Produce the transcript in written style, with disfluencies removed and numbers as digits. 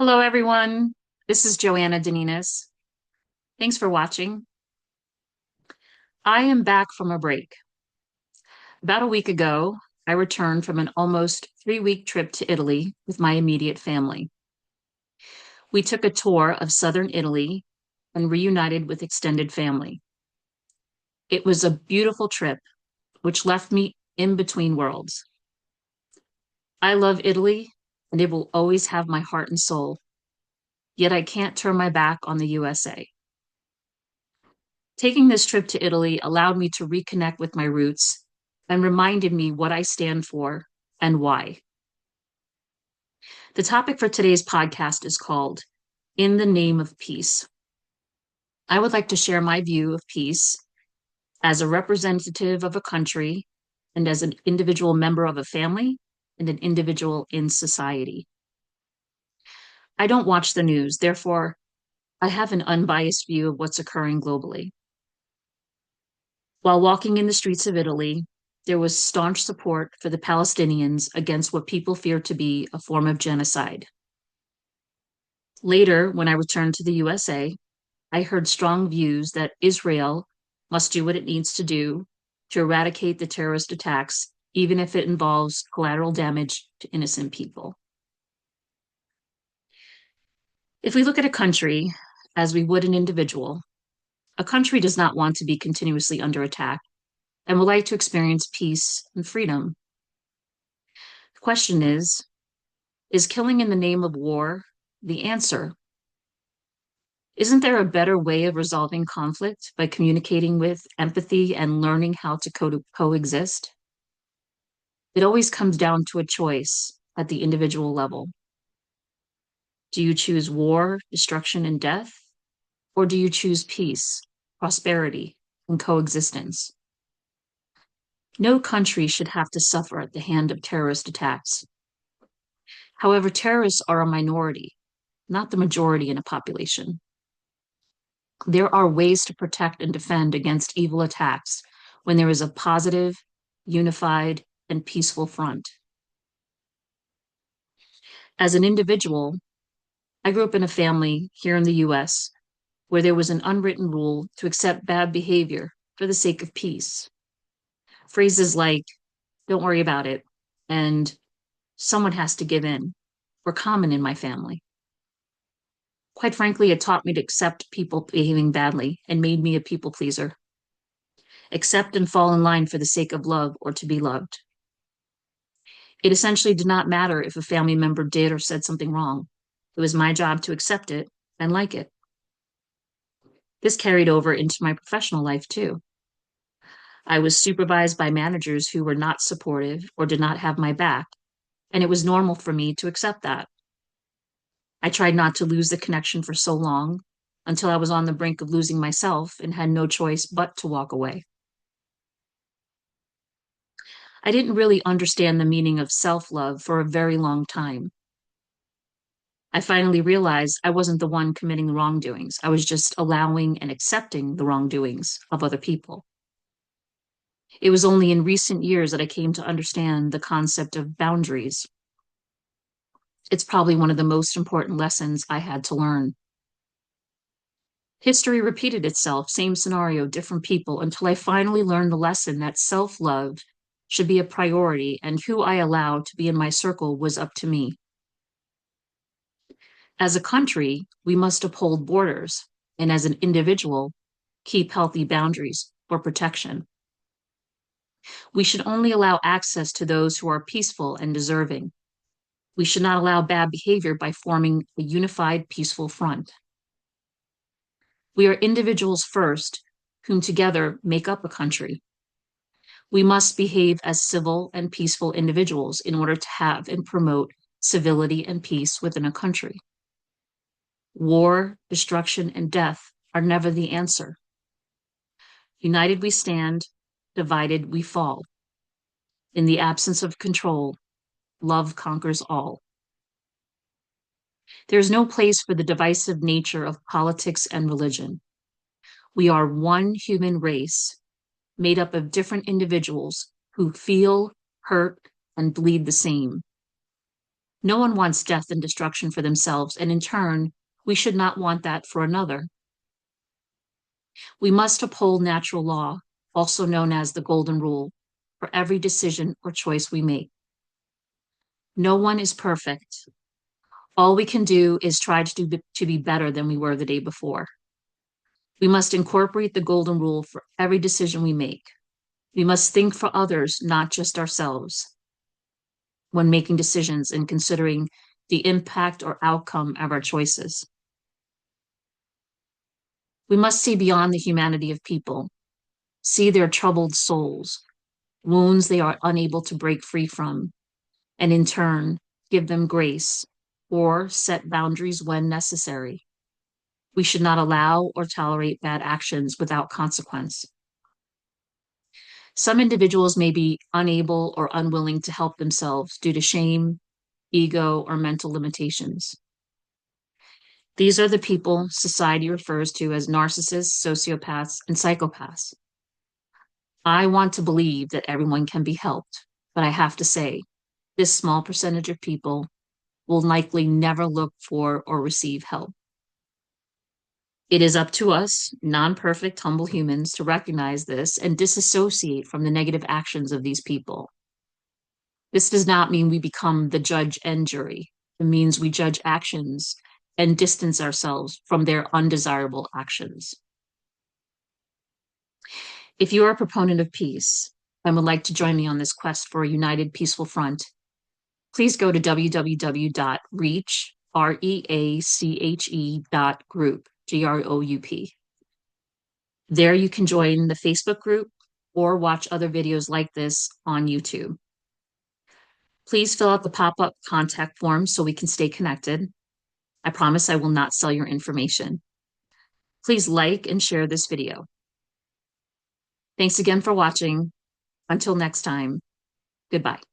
Hello, everyone. This is Joanna Daninas. Thanks for watching. I am back from a break. About a week ago, I returned from an almost 3-week trip to Italy with my immediate family. We took a tour of southern Italy and reunited with extended family. It was a beautiful trip, which left me in between worlds. I love Italy, and it will always have my heart and soul. Yet I can't turn my back on the USA. Taking this trip to Italy allowed me to reconnect with my roots and reminded me what I stand for and why. The topic for today's podcast is called In the Name of Peace. I would like to share my view of peace as a representative of a country and as an individual member of a family and an individual in society. I don't watch the news, therefore, I have an unbiased view of what's occurring globally. While walking in the streets of Italy, there was staunch support for the Palestinians against what people fear to be a form of genocide. Later, when I returned to the USA, I heard strong views that Israel must do what it needs to do to eradicate the terrorist attacks, even if it involves collateral damage to innocent people. If we look at a country as we would an individual, a country does not want to be continuously under attack and would like to experience peace and freedom. The question is killing in the name of war the answer? Isn't there a better way of resolving conflict by communicating with empathy and learning how to coexist? It always comes down to a choice at the individual level. Do you choose war, destruction, and death? Or do you choose peace, prosperity, and coexistence? No country should have to suffer at the hand of terrorist attacks. However, terrorists are a minority, not the majority in a population. There are ways to protect and defend against evil attacks when there is a positive, unified, and peaceful front. As an individual, I grew up in a family here in the US where there was an unwritten rule to accept bad behavior for the sake of peace. Phrases like, don't worry about it, and someone has to give in were common in my family. Quite frankly, it taught me to accept people behaving badly and made me a people pleaser. Accept and fall in line for the sake of love or to be loved. It essentially did not matter if a family member did or said something wrong. It was my job to accept it and like it. This carried over into my professional life too. I was supervised by managers who were not supportive or did not have my back, and it was normal for me to accept that. I tried not to lose the connection for so long until I was on the brink of losing myself and had no choice but to walk away. I didn't really understand the meaning of self-love for a very long time. I finally realized I wasn't the one committing the wrongdoings. I was just allowing and accepting the wrongdoings of other people. It was only in recent years that I came to understand the concept of boundaries. It's probably one of the most important lessons I had to learn. History repeated itself, same scenario, different people, until I finally learned the lesson that self-love should be a priority and who I allowed to be in my circle was up to me. As a country, we must uphold borders, and as an individual, keep healthy boundaries for protection. We should only allow access to those who are peaceful and deserving. We should not allow bad behavior by forming a unified, peaceful front. We are individuals first, whom together make up a country. We must behave as civil and peaceful individuals in order to have and promote civility and peace within a country. War, destruction, and death are never the answer. United we stand, divided we fall. In the absence of control, love conquers all. There is no place for the divisive nature of politics and religion. We are one human race made up of different individuals who feel, hurt, and bleed the same. No one wants death and destruction for themselves, and in turn, we should not want that for another. We must uphold natural law, also known as the golden rule, for every decision or choice we make. No one is perfect. All we can do is try to be better than we were the day before. We must incorporate the golden rule for every decision we make. We must think for others, not just ourselves, when making decisions and considering the impact or outcome of our choices. We must see beyond the humanity of people, see their troubled souls, wounds they are unable to break free from, and in turn, give them grace or set boundaries when necessary. We should not allow or tolerate bad actions without consequence. Some individuals may be unable or unwilling to help themselves due to shame, ego, or mental limitations. These are the people society refers to as narcissists, sociopaths, and psychopaths. I want to believe that everyone can be helped, but I have to say, this small percentage of people will likely never look for or receive help. It is up to us, non-perfect, humble humans, to recognize this and disassociate from the negative actions of these people. This does not mean we become the judge and jury. It means we judge actions and distance ourselves from their undesirable actions. If you are a proponent of peace and would like to join me on this quest for a united, peaceful front, please go to www.reache.group, Group. There you can join the Facebook group or watch other videos like this on YouTube. Please fill out the pop-up contact form so we can stay connected. I promise I will not sell your information. Please like and share this video. Thanks again for watching. Until next time, goodbye.